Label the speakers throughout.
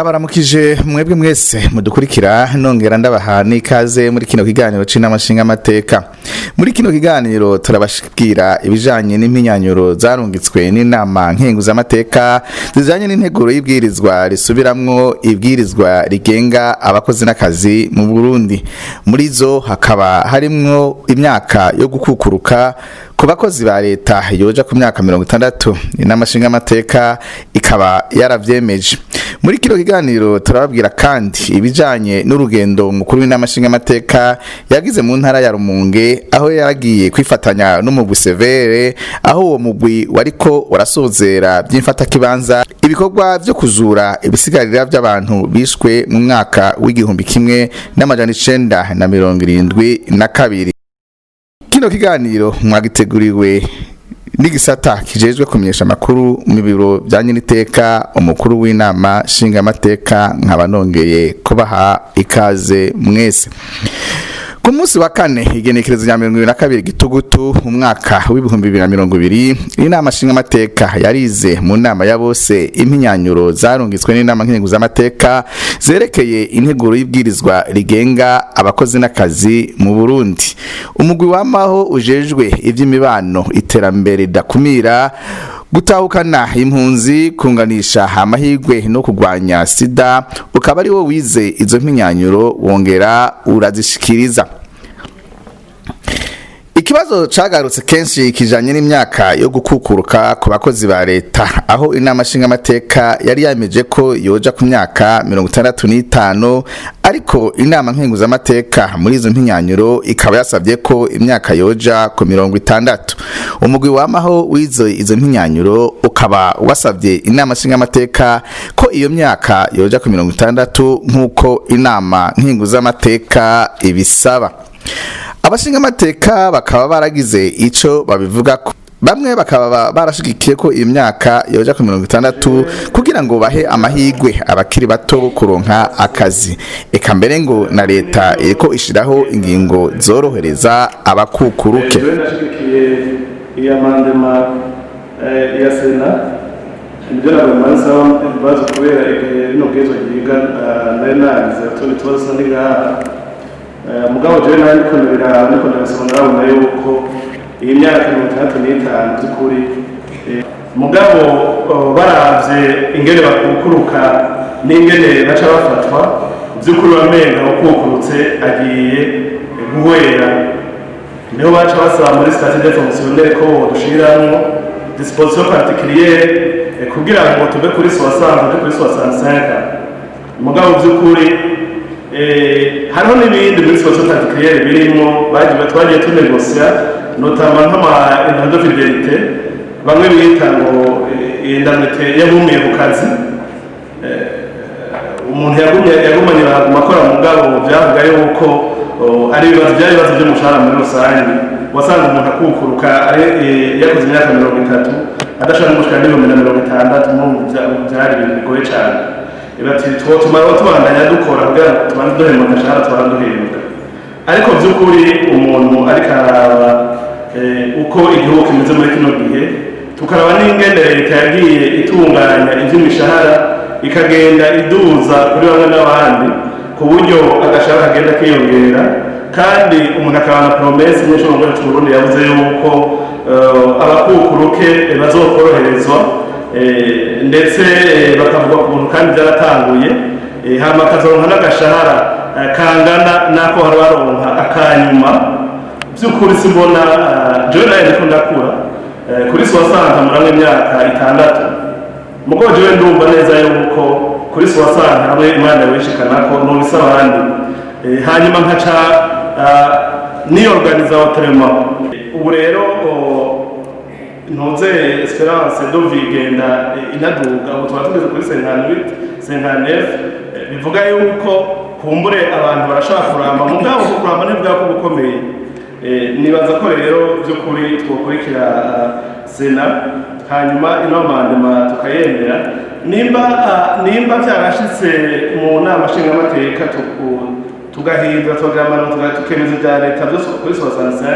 Speaker 1: Ndabaramukije mwebwe mwese mudukurikira nongera ndabaha n'ikaze muri kino kiganiro c'inamashinga amateka. Muri kino kiganiro turabashikira ibijanye n'impinyanyuro zarungitswe n'inama nkenguza amateka zijanye n'integuro y'ibwirizwa risubiramwo ibwirizwa rigenga abakozi n'akazi mu Burundi. Muri zo hakaba harimwo imyaka yo gukukuruka ku bakozi ba leta yoja ku myaka 60. Inamashinga amateka ikaba yaravyemeje. Muri kino kiganiro turababwira kandi ibijanye n'urugendo mukuru w'inamashinga amateka yagize mu ntara ya Rumonge, aho yaragiye kwifatanya n'umugwi severe, aho uwo mugwi wariko warasozera by'imfata kibanza ibikorwa byo kuzura ibisigarira by'abantu bishwe mu mwaka w'igihumbi kimwe n'amajana 1972. Kino kiganiro mwagiteguriwe n'igisata kijejwe kumenyesha makuru mu biro byanye n'iteka umukuru w'inama shinga amateka nkabanongeye kubaha ikaze mwese. Ku munsi wa kane igenekerezo rya 2022 gitugutu mu mwaka w'ibihumbi 2020 inama shinga amateka yarize mu nama ya bose impinyanyuro zarungitswe n'inama nkenguza amateka zerekeye integuro y'ibwirizwa rigenga abakozi n'akazi mu Burundi. Umugwi wamaho ujejwe ivy'imibano iterambere dakumira gutahukana impunzi kunganisha amahirwe no kugwanya sida ukaba ari wo wize izo mpinyanyuro wongera urazishikiriza. Ikibazo cagarutse kenshi kijanye n'imyaka yo gukukuruka ku bakozi ba leta, aho inama shinga amateka yari yameje ko yoja ku myaka 65, ariko inama nkenguza amateka muri izo mpinyanyuro ikaba yasavye ko imyaka yoja ku 60. Umugwi wamaho wizo izo mpinyanyuro ukaba wasavye inama shinga amateka ko iyo myaka yoja ku 60 nkuko inama nkenguza amateka ibisaba. Abashinga amateka bakaba baragize ico babivuga ko bamwe bakaba barashigikiye ko imyaka yoja ku 60 kugira ngo bahe amahirwe abakiri bato kuronka akazi. Eka mbere ngo na leta eko ishiraho ingingo zorohereza abakukuruke.
Speaker 2: Iyamandema ya Sena ndio na manza bazo kubera ino bwezo giga nayo toni twaza ndiga mugabo je nari kunira niko ndasonera ubona yuko iyi myaka 65 byukuri mugabo baravye ingene bakukuruka n'ingene baca bafatwa byukuri bamenga ukukurutse agiye guhwera, niho baca basaba muri statut de fonctionnaire ko dushiramwo disposition particulière kugira ngo tube kuri 60 kuri 65. Mugabo byukuri hariho n'ibindi muri disposition particulière birimo twagiye tunegosia notamment nk'ama indemnité de fidélité bamwe bita ngo indemnité yagumiye ku kazi. Umuntu yagumanye amakora mugabo byavuga yuko ari ibibazo by'umushahara muri rusange, wasanga umuntu akukuruka yakoze imyaka 30 adashaka gushika n'ibihumbi 60 mu byari ibintu bigoye cyane. Ibati tumara tubandanya dukora kugira ngo tubane duhema agashahara twaranduhemuka, ariko by'ukuri umuntu ariko araba uko igihugu kimeze muri kino gihe, tukaraba n'ingene leta yagiye itunganya iby'imishahara ikagenda iduza kuri bamwe n'abandi ku buryo agashahara kagenda kiyongera, kandi umuntu akabana promesse nyinshi mu gihugu cy'u Burundi yavuze yuko abakukuruke bazokoroherezwa ndetse bakavuga ku buntu kandi byaratanguye, hama kazoronka n'agashahara kangana nako hari baronka akanyuma. By'ukuri simbona jewe naye ndiko ndakura kuri 60 muramwe imyaka 6, mugo jewe ndumva neza yuko kuri 60 hamwe Imana yabishikanako n'ubisa abandi, hanyuma nkaca ni organiza autrement. Ubu rero ntuze Esperance do vigenda inaduga ubu twatugeze kuri 59 bivuga yuko kumbure abantu barashaka kuramba mugabo kuramba n'ibwako bukomeye. Nibaza ko rero by'ukuri twokurikira Sena hanyuma inomandema tukayemera nimba byarashitse mu nama shinga amateka tugahindura tukemeza bya leta byose kuri 65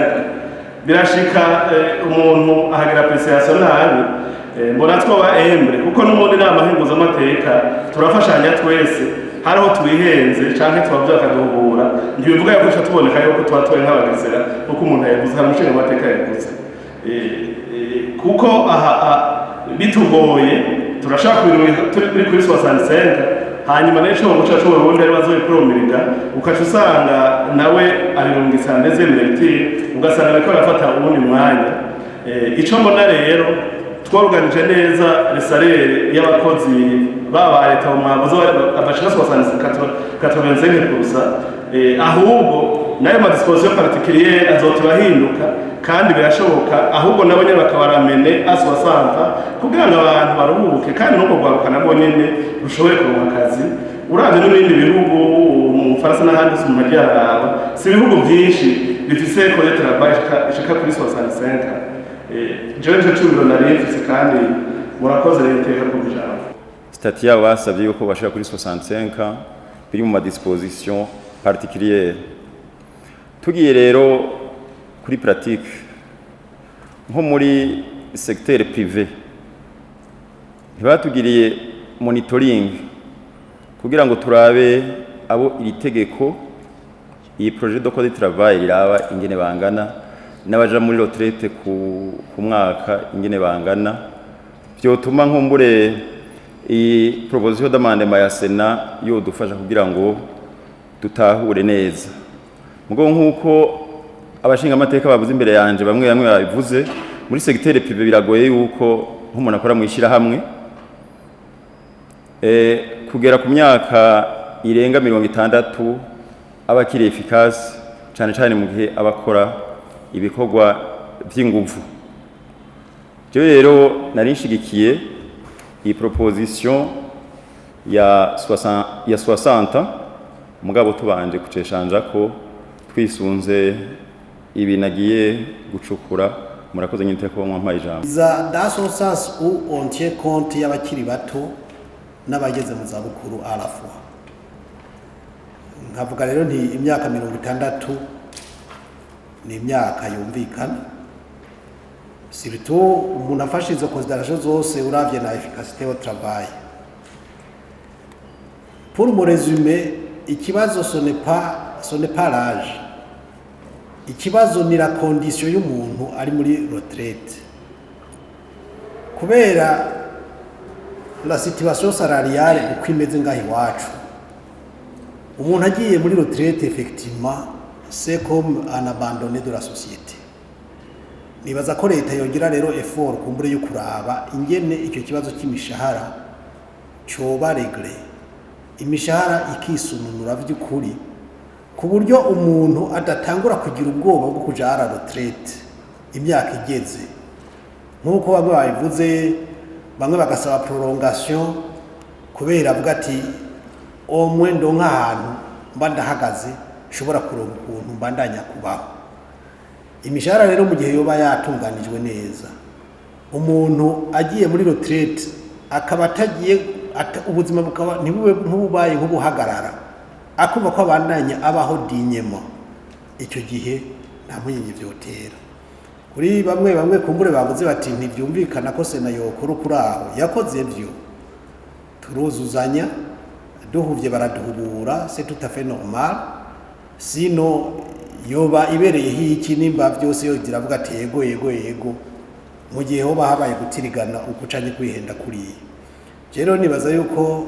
Speaker 2: birashika umuntu ahagira appreciation nabi mbona twoba embre kuko n'ubundi nama mpuzamamateka turafashanya twese hariho twihenze canke twabya akaduhura ntibivuga yuko cyo tuboneka yuko twatwaye nk'abagesera kuko umuntu yavuze hari umushinga amateka yavuze kuko bitugoye turashaka turi kuri 65 hanyuma n'ejo mu cyacu Burundi ari bazoyipromiriga ukaca usanga nawe abirungisa ndeze mireti ugasanga ariko arafata ubundi mwanya ico mbona rero twaruganije neza resarere y'abakozi baba leta mu mabuzo abashaka 85% kusa ahubwo nayo ma disposition particulière azotubahinduka kandi birashoboka ahubwo nabo nyene bakabaramene aswasanta kugira ngo abantu baruhuke kandi nuko gwaruka nabo nyene rushobore kuronka akazi uravye n'ibindi bihugu mu Faransa n'ahandi mu majyaruguru si ibihugu byinshi bifise ko travail ishaka kuri 65 jewe nje cyumiro narifise kandi murakoze n'iteka ku bijambo
Speaker 3: stati yabo basabye yuko bashaka kuri 65 biri mu ma disposition particulière tugiye rero kuri pratique nko muri secteur privé ntibatugiriye monitoring kugira ngo turabe abo iri tegeko iyi projet de code de travail riraba ingene bangana n'abaja muri retraite ku mwaka ingene bangana byotuma nkumbure iyi proposition d'amendement ya Sena yo dufasha kugira ngo tutahure neza mugo nkuko abashinga amateka bavuze imbere yanje bamwe babivuze muri secteur privé biragoye yuko nk'umuntu akora mu ishira hamwe kugera ku myaka irenga 60 abakiri efficace cyane mu gihe abakora ibikorwa by'inguvu je rero narishigikiye iyi proposition ya 60 mugabo tubanje kuceshanja ko twisunze ibi nagiye gucukura murakoze nyite ko mwampaye ijambo
Speaker 4: dans son sens où on tient compte y'abakiri bato n'abageze mu zabukuru à la fois nkavuga rero nti imyaka 60 ni imyaka yumvikana surtout umuntu afashe izo considération zose uravye na efficacité au travail pour me résumer ikibazo ce n'est pas l'âge ikibazo ni la condition y'umuntu ari muri retraite kubera la situation salariale uko imeze ngaho iwacu umuntu agiye muri retraite effectivement c'est comme un abandonné de la société nibaza ko leta yogira rero effort kumbure yo kuraba ingene icyo kibazo cy'imishahara coba regle imishahara ikisununura by'ukuri ku buryo umuntu adatangura kugira ubwoba bwo kuja ara retraite imyaka igeze nkuko bamwe babivuze bamwe bagasaba prolongation kubera avuga ati omwe ndo nk'ahantu mba ndahagaze shobora kuronka ukuntu mbandanya kubaho imishahara rero mu gihe yoba yatunganijwe neza umuntu agiye muri retraite akaba atagiye ubuzima bukaba ntibubaye nk'ubuhagarara akumva ko abandanya abaho dinyemo icyo gihe nta munyinyi vyotera kuri bamwe kumbure bavuze bati ntibyumvikana ko Sena yokora kuri aho yakoze byo turuzuzanya duhuvye baraduhubura c'est tout à fait normal sino yoba ibereye hiki nimba byose yo diravuga ati yego mu gihe hoba habaye gutirigana ukucanye kwihenda kuri rero nibaza yuko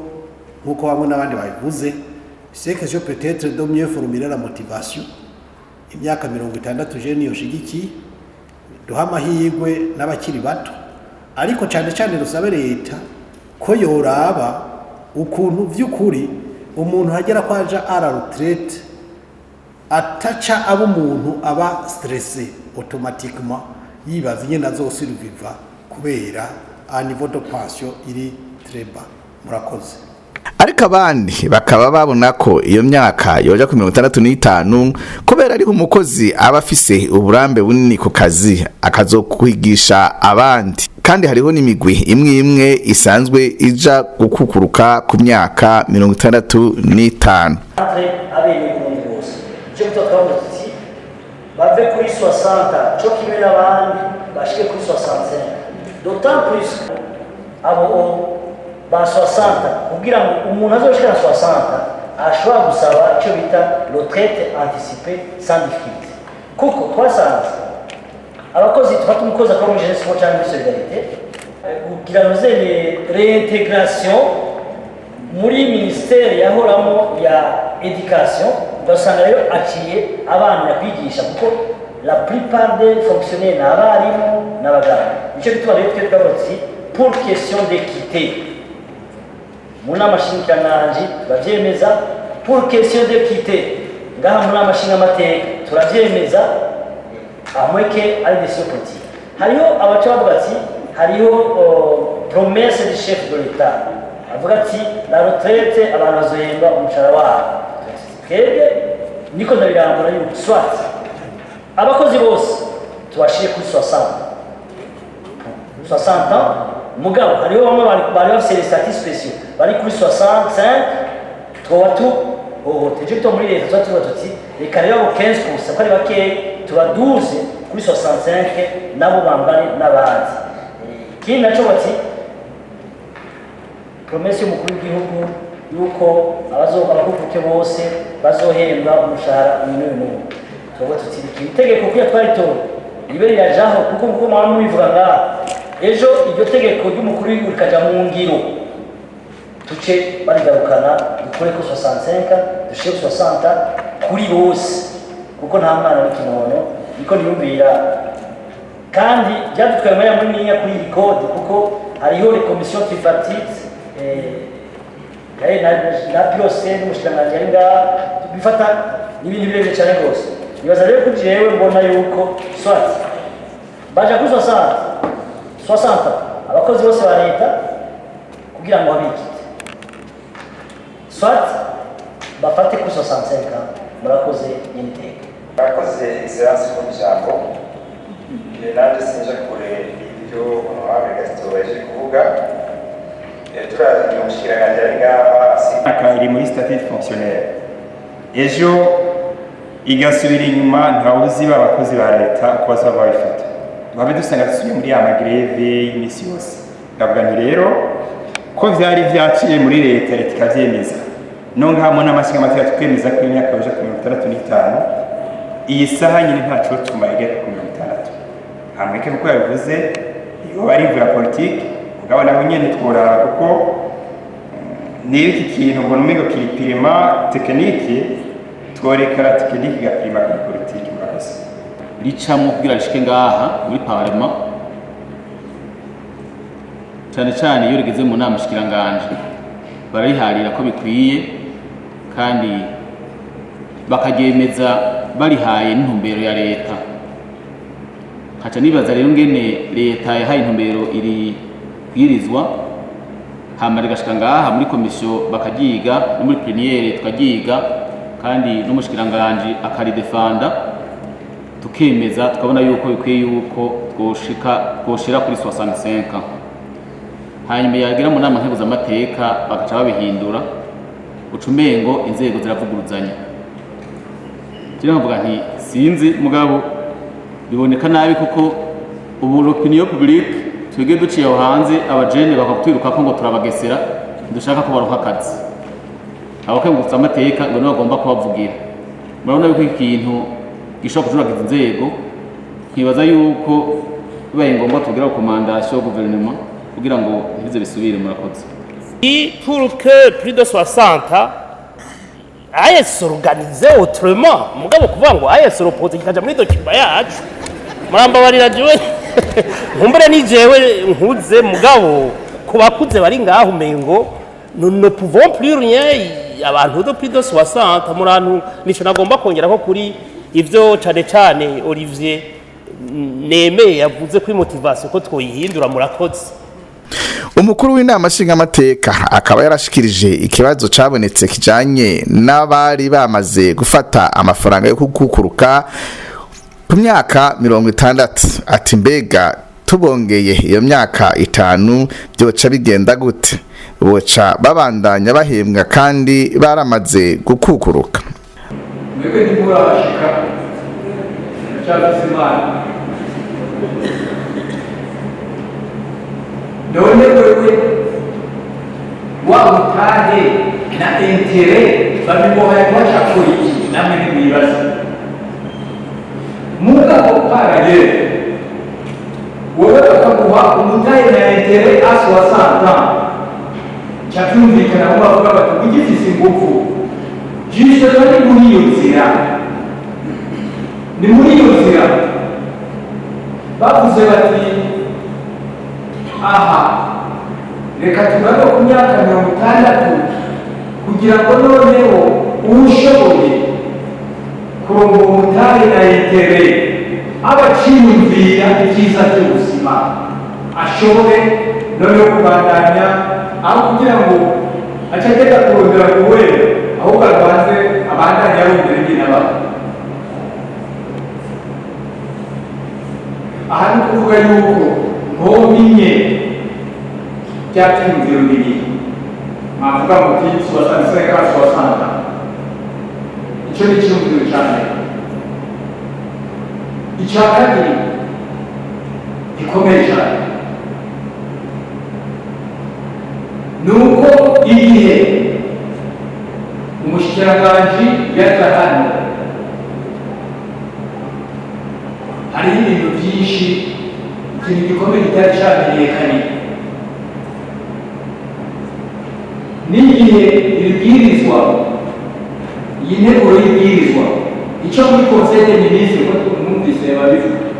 Speaker 4: nkuko bamwe n'abandi babivuze c'est que je peut-être de mieux formuler la motivation imyaka 60 je niyo shigiki duha amahirwe n'abakiri bato ariko cyane rusabe leta ko yoraba ukuntu vy'ukuri umuntu hagera kwaja ara retraite ataca abo umuntu aba stressé automatiquement yibaza nyene azosurviva kubera a niveau de pension iri très bas murakoze
Speaker 1: ariko abandi bakaba babona ko iyo myaka yoja ku 65 kubera ari umukozi aba afise uburambe bunini ku kazi akazokwigisha abandi kandi hariho n'imigwi imwe isanzwe ija gukukuruka ku myaka 65
Speaker 5: bave kuri 60 cyo kimwe n'abandi bashike kuri 65 d'autant plus abo ba 60 kugira ngo umuntu azoshika 60 ashobora gusaba icyo bita retraite anticipée sans difficulté kuko twasanze abakozi tufata umukozi akora muri jeunesse cyangwa muri solidarité kugira ngo ze réintégration muri ministère yahoramo ya éducation ugasanga rero aciye abana yakwigisha kuko la plupart des fonctionnaires n'abarimu n'abaganga nicyo bituma rero twe twavuze pour question d'équité muri amashingananji turavyemeza pour question d'équité ngaha muri amashingamateka turavyemeza amweke ari décision politique hariho abaca bavuga ati hariho promesse du chef de l'État avuga ati la retraite abantu bazohemba umushahara wabo twebwe niko ndabirambura yuko swat abakozi bose tubashire kuri 60 ans mugabo hariho bamwe bari bafise les statuts spéciaux bari kuri 65 twoba teje to muri leta tuba tuti reka rero abo 15% ko ari bakeyi tubaduze kuri 65 nabo bambare n'abandi kindi naco bati promesse y'umukuru w'igihugu yuko abakukuke bose bazohembwa umushahara uyu tuba tuti itegeko kuya twari to ibe rirajaho kuko mwa mubivuga ngaha ejo iryo tegeko ry'umukuru w'igihugu rikaja mu ngiro tuce barigarukana dukore ko 65 dushire 60 kuri bose kuko nta mwana w'ikinono niko niyumvira kandi byadutwaye maya muri niya kuri iyi code kuko hariho les commissions tripartites na byose n'umushikiranganji ari ngaha bifata n'ibindi birebire cyane rwose nibaza rero ko jewe mbona yuko swat baja kuri 60 abakozi bose ba leta kugira ngo habikite swat bafate kuri 65 murakoze y'inteko
Speaker 6: bakoze excellence mu jambo nanjye sinje kure ibyo Honorable Gaston yaje kuvuga turamushikiranganje ari ngaha iri muri statut fonctionnaire ejo igasubira inyuma ntawuzi b'abakozi ba leta uko bazaba babifata babe dusanga dusubiye muri ya magreve y'imisi yose ndavuga nti rero ko vyari vyaciye muri leta ikavyemeza no ngamo n'amashingamateka tukemeza ko imyaka yaje ku 65 iyi saha nyine ntaco tuma igera ku 60 hamweke kuko yabivuze iyo bari vya politique ugabo naho nyene twora kuko n'iki kintu ngo numigo kiripirima technique tworekara technique gapima kuri politique murakoze
Speaker 7: ricamo kugira rishike ngaha muri parlement cyane cyane iyo rigeze mu nama shikiranganje bariharira ko bikwiye kandi bakagemeza barihaye n'intumbero ya leta haca nibaza rero ngene leta yahaye intumbero iri bwirizwa hama rigashika ngaha muri komisiyo bakagiga no muri plénière tukagiga kandi n'umushikiranganje akaridefanda tukemeza tukabona yuko bikwiye yuko twoshira kuri 65 hanyuma yagira mu nama nteguzamateka bagaca babihindura ucumengo inzego ziravuguruzanya kiri mvuga nti sinzi mugabo biboneka nabi kuko ubu l'opinion publique twege duciye aho hanze abajene bakatwiruka ko ngo turabagesera dushaka ko baruha akazi abakengutsa amateka ngo nibo bagomba kubavugira murabona yuko ikintu gishobora kujuragiza inzego nkibaza yuko bibaye ngombwa tugira recommandation gouvernement kugira ngo ntibize bisubire murakoze
Speaker 8: pour que plus de 60 aye s'organiser autrement mugabo kuvuga ngo aye se repose kikaja muri document yacu murambabarira jewe nkumbere ni jewe nkuze mugabo kubakuze bari ngaho mengo nous ne pouvons plus rien abantu de plus de 60 murantu nico nagomba kongera ko kuri ivyo cane cane Olivier Neme yavuze kuri motivation ko twoyihindura murakoze.
Speaker 1: Umukuru w'inama nshingamateka akaba yarashikirije ikibazo cabonetse kijanye n'abari bamaze gufata amafaranga yo kukukuruka ku myaka 60 ati mbega tubongeye iyo myaka 5 byoca bigenda gute boca babandanya bahembwa kandi baramaze gukukuruka
Speaker 9: mwebwe ntimurashika cyangwa Imana none wewe wa mutahe na intere babimuhaye kubashakora iki namwe ntimwibaza mugabo parallele wowe bakaguha umutahe na intere asi wa santa cyabyumvikana ko bavuga bati ugifise ingufu jisho ni muri iyo nzira ni muri iyo nzira bavuze bati aha reka tugabe ku myaka 60 kugira ngo noneho ushoboye kurongo umutahe na intere abaciyumvira ibyiza by'ubuzima ashobore noneho kubandanya aho kugira ngo acagenda kurondera kuwera ahubwo arwanze abandanya arondera ingene abaho aha ni kuvuga yuko nkominye byabyumviro bibiri mwavuga muti soixante-cinq soixante icyo ni icyumviro cya mbere icya kabiri gikomeye cyane ni uko igihe umushikiranganji yaza hano hariho ibintu byinshi ikintu gikomeye kitari cyamenyekanye n'igihe ibibwirizwa iyi nteguro y'ibwirizwa icyo muri conseil des ministres ko mwumvise babivuga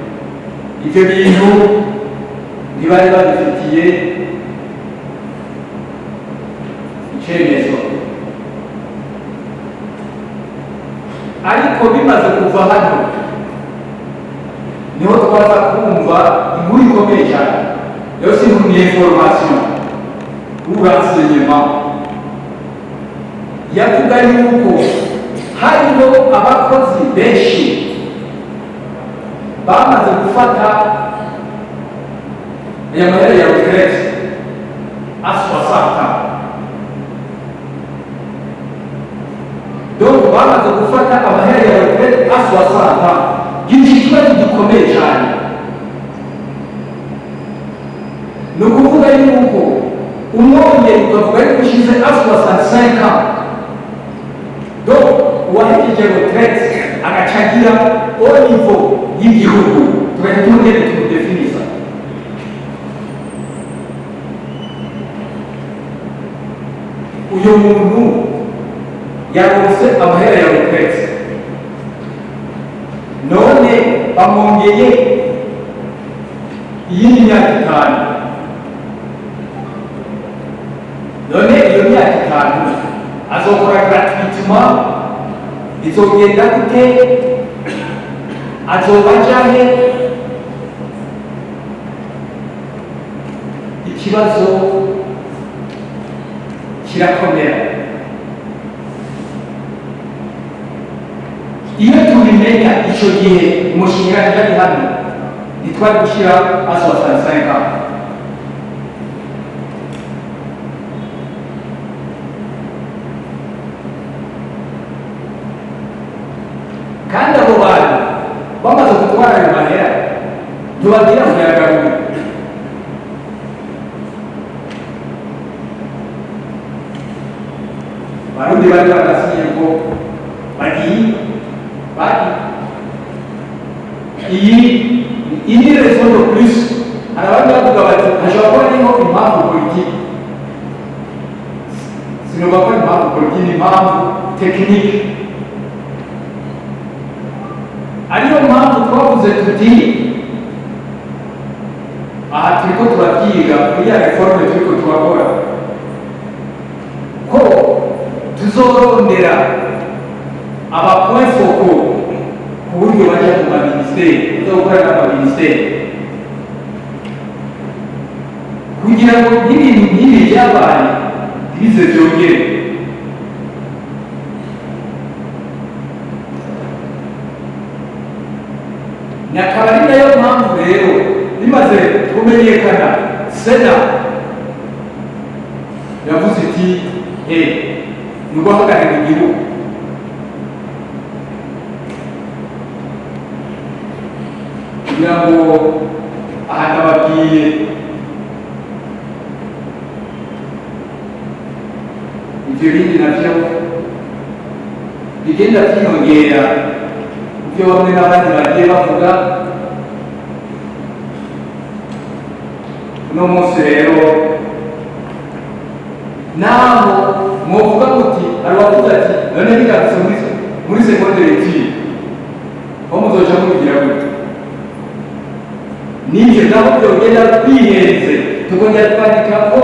Speaker 9: ibyo bintu ntibari babifitiye icyemezo ariko bimaze kuva hano niho twaza kumva inkuru ikomeye cyane yose ni information ou renseignement yavuga yuko hariho abakozi benshi bamaze gufata aya mahera ya retraite aswasata donc bamaze gufata amahera ya retraite aswasata ikibazo gikomeye cyane ni ukuvuga yuko umwongeye ukavuga yuko ushize aswasata 65 ans donc uwahejeje retraite agacagira au niveau y'igihugu tugahita tumugende tumudefinisa uyu muntu yaronse amahera ya retraite none bamwongeye iyindi myaka 5 none iyo myaka 5 azokora gratuitement izogenda gute azoba ajahe ikibazo kirakomera iyo tubimenya icyo gihe umushinga ari hano ntitwari gushyira aswasana 65 ans kandi abo bantu bamaze gutwara ayo mahera ntibagira ngo yagarure barundi bari barasiye ngo bagiye iyi raison de plus hari abandi bavuga bati hashobora kuba hariho impamvu politiki sinoba ko impamvu politiki ni impamvu tekinike ariyo mpamvu twavuze tuti aha turiko turabyiga kuri ya reforme turiko turakora ko tuzorondera abapoint focaux ku buryo bajya mu maminisiteri tuzokorana n'amaminisiteri kugira ngo n'ibintu nk'ibi byabaye ntibize byongere akaba ari nayo mpamvu rero bimaze kumenyekana sena yavuze iti ni uguhagararira igihugu kugira ngo aha nababwiye ibyo bindi nabyo bigenda byiyongera ibyo bamwe n'abandi bagiye bavuga. Uno munsi rero naho muvuga muti hari uwavuze ati none bigarutse muri segonderi ebyiri aho muzoca mubigira gute? Nibyo nabo byogenda bihenze tukongera twandika ko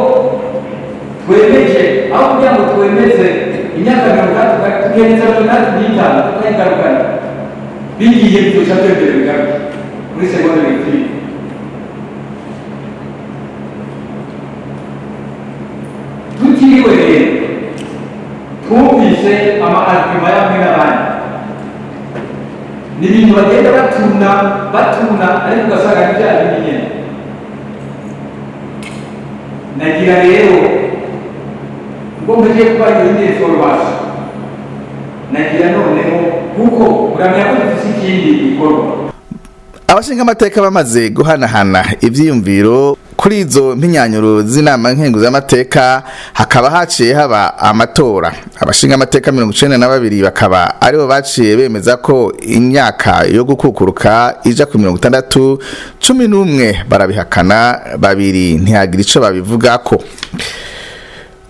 Speaker 9: twemeje aho kugira ngo twemeze imyaka 30 tugereza 35 tukayigarukana bigiye bizoca byongera bigaruka muri segonderi ebyiri. Tutiriwe rero twumvise ama-argument y'amwe n'abandi, ni ibintu bagenda batuna ariko ugasanga n'ibyaha bindi. Nagira rero ngo mujye kuba indi information, nagira noneho kuko uramenya ko dufite ikindi gikorwa.
Speaker 1: Abashinga amateka bamaze guhanahana ivyiyumviro kuri izo mpinyanyuro z'inama nkenguzamateka, hakaba haciye haba amatora. Abashinga amateka 92 bakaba aribo baciye bemeza ko imyaka yo gukukuruka ija ku 60, 11 barabihakana, 2 ntiyagira ico babivugako.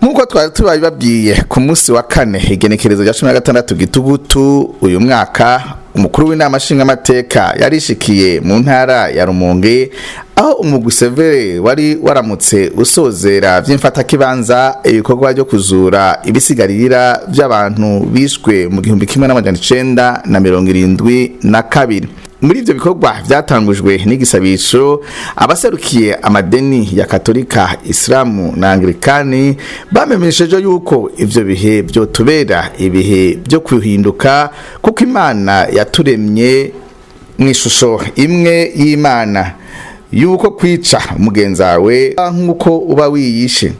Speaker 1: Nkuko twari tubabibabwiye ku munsi wa kane igenekerezo rya 16 Gitugutu uyu mwaka, umukuru w'inama nshingamateka yarishikiye mu ntara ya Rumonge, aho umugwi Severe wari waramutse usozera vy'imfata kibanza ibikorwa byo kuzura ibisigarira by'abantu bishwe mu 1972. Muri ivyo bikorwa vyatangujwe n'igisabisho, abaserukiye amadeni ya Katolika, Islamu na Anglikani bamemesheje yuko ivyo bihe byo tubera ibihe byo kuhinduka, kuko Imana yaturemye mw'ishusho imwe y'Imana, yuko kwica mugenzawe nkuko uba wiyishe.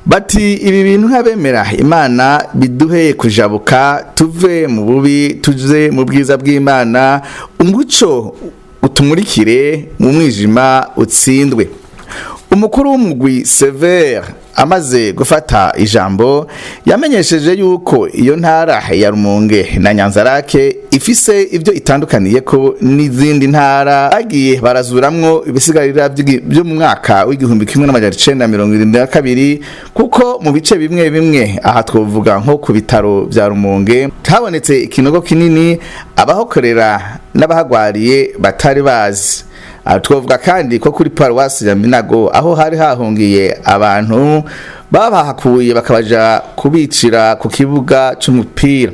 Speaker 1: Bati ibi bintu nk'abemera Imana biduhe kujabuka, tuve mu bubi tuje mu bwiza bw'Imana, umuco utumurikire, mu mwijima utsindwe. Umukuru w'umugwi Severe amaze gufata ijambo yamenyesheje yuko iyo ntara ya Rumonge na Nyanzarake ifise ivyo itandukaniye ko n'izindi ntara bagiye barazuramwo ibisigarira byo mu mwaka w'1972, kuko mu bice bimwe bimwe aha twovuga nko ku bitaro vya Rumonge habonetse ikinogo kinini abahokorera n'abahagwariye batari bazi. Twavuga kandi ko kuri Paruwasi ya Minago aho hari hahungiye abantu babahakuye bakabaja kubicira ku kibuga c'umupira.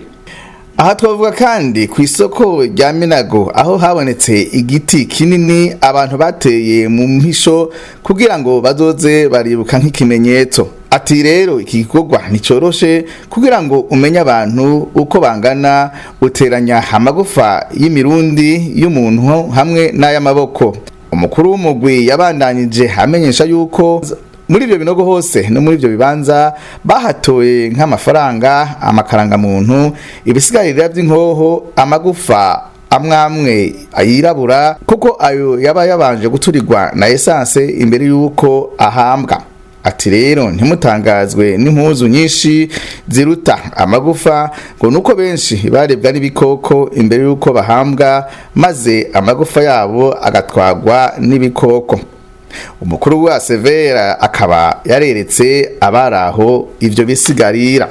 Speaker 1: Aha twavuga kandi ku isoko rya Minago aho habonetse igiti kinini abantu bateye mu mpisho kugira ngo bazoze baribuka nk'ikimenyetso. Ati rero iki gikorwa nticoroshe, kugira ngo umenye abantu uko bangana uteranya amagufa y'imirundi y'umuntu hamwe n'ay'amaboko. Umukuru w'umugwi yabandanyije amenyesha yuko muri ibyo binogo hose no muri ibyo bibanza bahatoye nk'amafaranga, amakaranga muntu, ibisigarira by'inkoho, amagufa amwamwe ayirabura, kuko ayo yaba yabanje guturirwa na essence imbere yuko ahambwa. Ati rero ntimutangazwe n'impuzu nyinshi ziruta amagufa, ngo nuko benshi barebwa n'ibikoko imbere yuko bahambwa, maze amagufa yabo agatwagwa n'ibikoko. Umukuru wa Severa akaba yareretse abaraho ivyo bisigarira.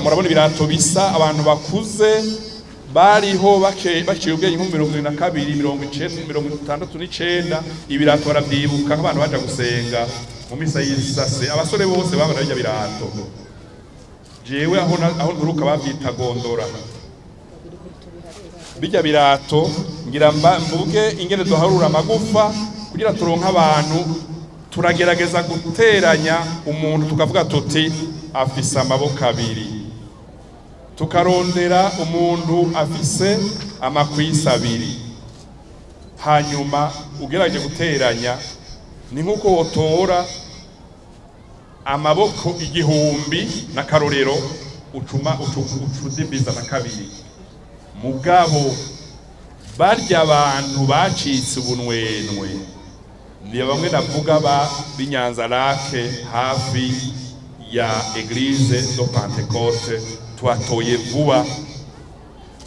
Speaker 10: Murabona ibirato bisa abantu bakuze bariho baciye ubwenge 1969 ibirato baravyibuka nk'abantu baje gusenga mu misa y'isase. Abasore bose babona bijya birato, jewe aho nturuka bavyita gondora. Bijya birato ngira mvuge ingene duharura amagufa kugira turonka abantu, turagerageza guteranya umuntu tukavuga tuti afise amaboko abiri, tukarondera umuntu afise amakwisi abiri, hanyuma ugerageje guteranya ni nkuko wotora amaboko 1000 na karorero ucudibiza na kabiri. Mugabo barya abantu bacitse ubunwenwe ni bamwe navuga ba Binyanzarake hafi ya Eglise do Pentecote twatoye vuba.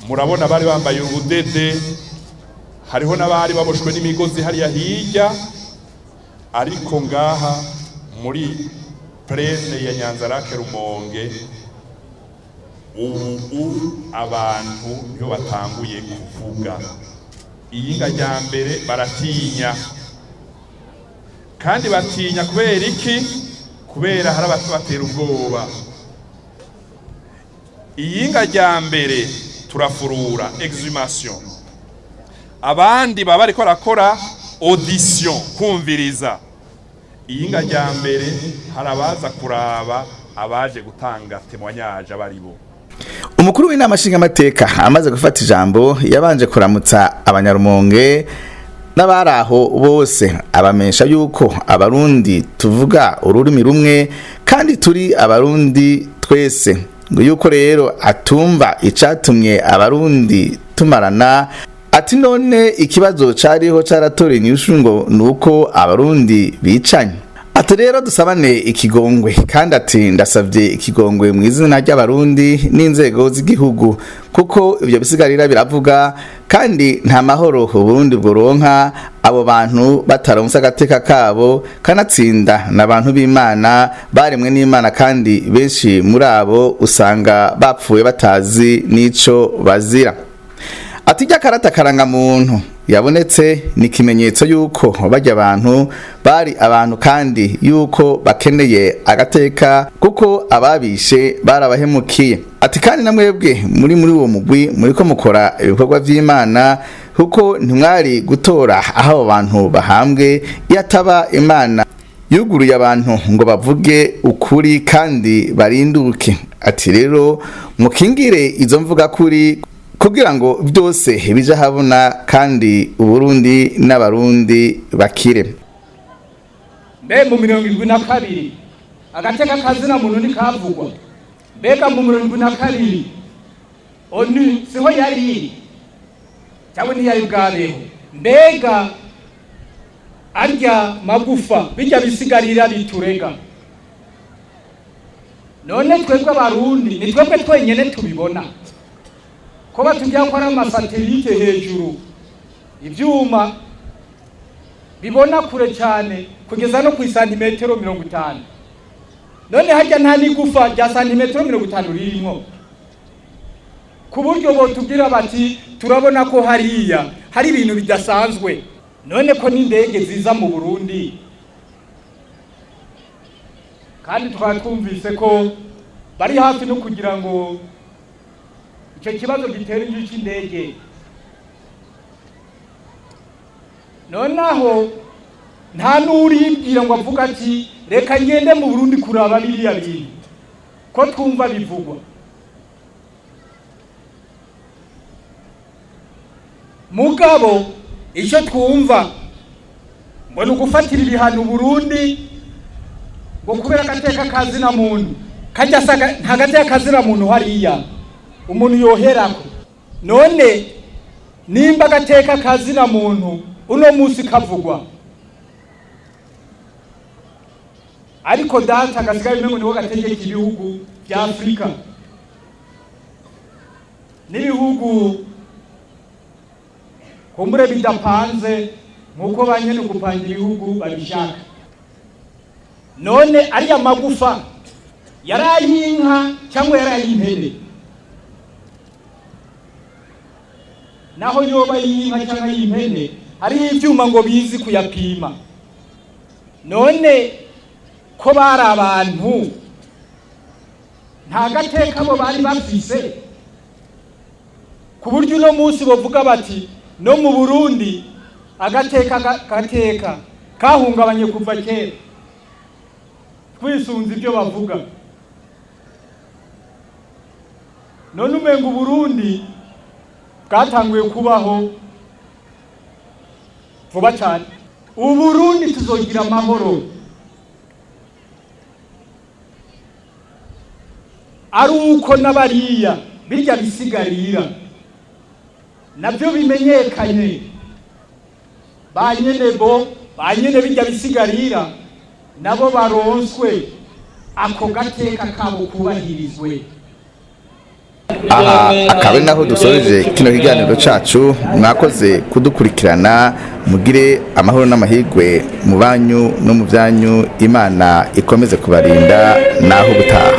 Speaker 10: Murabona bari bambaye urudede, hariho n'abari baboshwe n'imigozi hariya hirya, ariko ngaha muri plene ya Nyanzarake Rumonge ubu abantu niyo batanguye kuvuga. Iyinga rya mbere baratinya, kandi batinya kubera iki? Kubera hari abatera ubwoba. Iyinga rya mbere turafurura exhumation, abandi baba bariko barakora audition, kumviriza. Iyinga rya mbere harabaza kuraba abaje gutanga témoignage abaribo.
Speaker 1: Umukuru w'inama nshingamateka amaze gufata ijambo yabanje kuramutsa abanyarumonge n'abaraho bose, abamesha yuko abarundi tuvuga ururimi rumwe kandi turi abarundi twese, ngo yuko rero atumva icatumye abarundi tumarana. Ati none ikibazo cariho caratora inyishu ngo nuko abarundi bicanye. Ati rero dusabane ikigongwe, kandi ati ndasavye ikigongwe mu izina ry'abarundi n'inzego z'igihugu, kuko ivyo bisigarira biravuga, kandi nta mahoro Burundi bworonka abo bantu bataronse agateka kabo, kanatsinda n'abantu b'Imana baremwe n'Imana, kandi benshi muri abo usanga bapfuye batazi n'ico bazira. Ati karata karanga muntu yabonetse ni kimenyetso yuko bajya abantu bari abantu, kandi yuko bakeneye agateka kuko ababishe barabahemukiye. Ati kandi namwebwe muri uwo mugwi muriko mukora ibikorwa vy'Imana, kuko ntimwari gutora aho abantu bahambwe yataba Imana yuguruye abantu ngo bavuge ukuri kandi barinduke. Ati rero mukingire izo mvuga kuri, kugira ngo byose bija habona kandi Uburundi n'abarundi bakire.
Speaker 9: Mbe mu 72 agateka kazina muntu nikavugwa. Mbega mu 72 onu siho yari cyangwa ntiyari bwabeho. Mbega arya magufa bijya bisigarira biturega. None twebwe abarundi ni twebwe twenyene tubibona, ko batujya gukora amasatelite hejuru, ivyuma bibona kure cyane kugeza no ku santimetero 50. None hajya nta nigufa rya santimetero 50 ririmo, ku buryo botubwira bati turabona ko hariya hari ibintu bidasanzwe. None ko n'indege ziza mu Burundi, kandi twumvise ko bari hafi no kugira ngo icyo kibazo gitera injiji cy'indege. Nonaho nta n'uribwira ngo avuga ati reka ngende mu Burundi kuraba biriya bintu ko twumva bivugwa. Mugabo icyo twumva ngo ni ugufatira ibihano Burundi ngo kubera agateka kazina muntu, kajya saga nta gateka kazina muntu hariya umuntu yoherako. None nimba agateka kazina muntu uno munsi kavugwa, ariko data gasigaye umengo niho gategeka ibihugu bya Afrika n'ibihugu kumbure bidapanze nkuko banyene gupanga ibihugu babishaka. None ariya magufa yarayinka cyangwa yarayimpene? Naho yoba yinka cyangwa yimpene hari ivyuma ngo bizi kuyapima. None ko bari abantu nta gateka bo bari bafise, ku buryo uno munsi bavuga bati no mu Burundi agateka kahungabanye kuva kera, twisunze ibyo bavuga. None umenga Burundi bwatanguye kubaho vuba cyane. Burundi tuzogira amahoro ari uko n'abariya birya bisigarira nabyo bimenyekanye, banyene birya bisigarira nabo baronswe
Speaker 11: ako gateka kabo kubahirizwe.
Speaker 1: aha akaba ari naho dusoreje kino kiganiro cacu. Mwakoze kudukurikirana, mugire amahoro n'amahirwe mu banyu no mu byanyu. Imana ikomeze kubarinda naho gutaha.